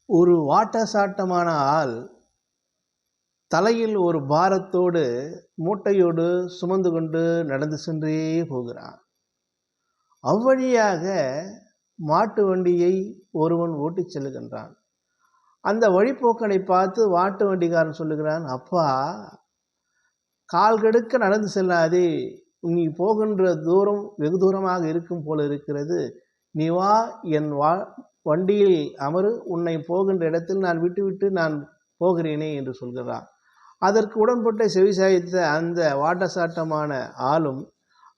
ஒரு வாட்டசாட்டமான ஆள் தலையில் ஒரு பாரத்தோடு மூட்டையோடு சுமந்து கொண்டு நடந்து சென்றே போகிறான். அவ்வழியாக மாட்டு வண்டியை ஒருவன் ஓட்டிச் செல்லுகின்றான். அந்த வழிப்போக்கனை பார்த்து மாட்டு வண்டிக்காரன் சொல்லுகிறான், அப்பா, கால் கெடுக்க நடந்து செல்லாதே, நீ போகின்ற தூரம் வெகு தூரமாக இருக்கும் போல இருக்கிறது, நீ வா, என் வண்டியில் அமரு, உன்னை போகின்ற இடத்தில் நான் விட்டுவிட்டு நான் போகிறேனே என்று சொல்கிறான். அதற்கு உடன்பட்ட செவிசாய்த்த அந்த வாட்டசாட்டமான ஆளும்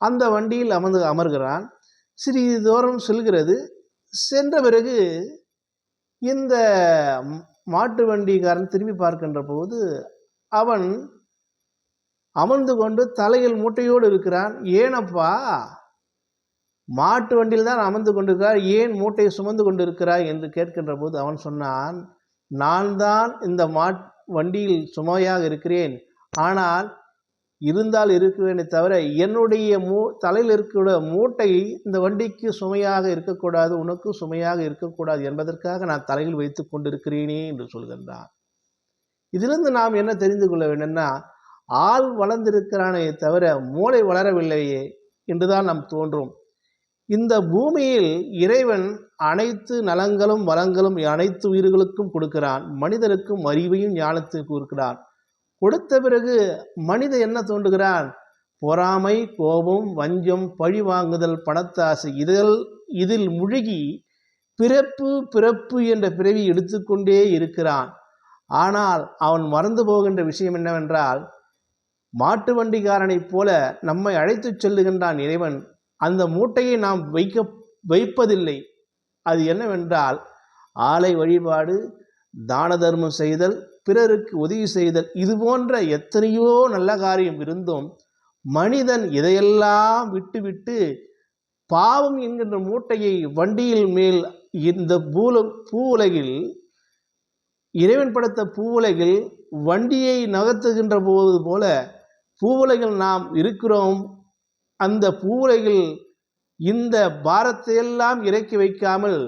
அந்த வண்டியில் அமர்கிறான். சிறிது தூரம் செல்கிறது. சென்ற பிறகு இந்த மாட்டு வண்டிக்காரன் திரும்பி பார்க்கின்ற போது அவன் அமர்ந்து கொண்டு தலையில் மூட்டையோடு இருக்கிறான். ஏனப்பா, மாட்டு வண்டியில் தான் அமர்ந்து கொண்டிருக்கிறார், ஏன் மூட்டையை சுமந்து கொண்டிருக்கிறாய் என்று கேட்கின்ற போது அவன் சொன்னான், நான் தான் இந்த வண்டியில் சுமையாக இருக்கிறேன், ஆனால் இருந்தால் இருக்கிறேனே தவிர என்னுடைய தலையில் இருக்கிற மூட்டை இந்த வண்டிக்கு சுமையாக இருக்கக்கூடாது, உனக்கு சுமையாக இருக்கக்கூடாது என்பதற்காக நான் தலையில் வைத்து கொண்டிருக்கிறேனே என்று சொல்கின்றான். இதிலிருந்து நாம் என்ன தெரிந்து கொள்ள வேண்டும்னா, ஆள் வளர்ந்திருக்கிறானே தவிர மூளை வளரவில்லையே என்றுதான் நாம் தோன்றும். இந்த பூமியில் இறைவன் அனைத்து நலங்களும் வளங்களும் அனைத்து உயிர்களுக்கும் கொடுக்கிறான். மனிதனுக்கும் அறிவையும் ஞானத்தையும் கொடுக்கிறான். கொடுத்த பிறகு மனிதன் என்ன தோன்றுகிறான்? பொறாமை, கோபம், வஞ்சம், பழி வாங்குதல், பணத்தாசை, இதில் முழுகி பிறப்பு பிறப்பு என்ற பிறவி எடுத்துக்கொண்டே இருக்கிறான். ஆனால் அவன் மறந்து போகின்ற விஷயம் என்னவென்றால், மாட்டு வண்டிக்காரனைப் போல நம்மை அழைத்துச் செல்லுகின்றான் இறைவன். அந்த மூட்டையை நாம் வைப்பதில்லை. அது என்னவென்றால், ஆலை வழிபாடு, தான தர்மம் செய்தல், பிறருக்கு உதவி செய்தல், இது போன்ற எத்தனையோ நல்ல காரியம் இருந்தும் மனிதன் இதையெல்லாம் விட்டுவிட்டு பாவம் என்கின்ற மூட்டையை வண்டியில் மேல் இந்த பூ உலகில், இறைவன் படைத்த பூ உலகில் வண்டியை நகர்த்துகின்ற போது போல பூவுலகில் நாம் இருக்கிறோம். அந்த பூவுலகில் இந்த பாரத்தையெல்லாம் இறக்கி வைக்காமல்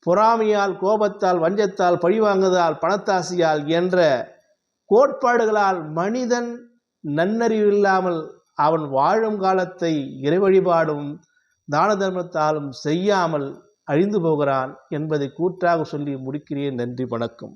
பொறாமையால், கோபத்தால், வஞ்சத்தால், பழிவாங்குதலால், பணத்தாசையால் என்ற கோட்பாடுகளால் மனிதன் நன்னறிவில்லாமல் அவன் வாழும் காலத்தை இறை வழிபாடும் தான தர்மத்தாலும் செய்யாமல் அழிந்து போகிறான் என்பதை கூற்றாக சொல்லி முடிக்கிறேன். நன்றி, வணக்கம்.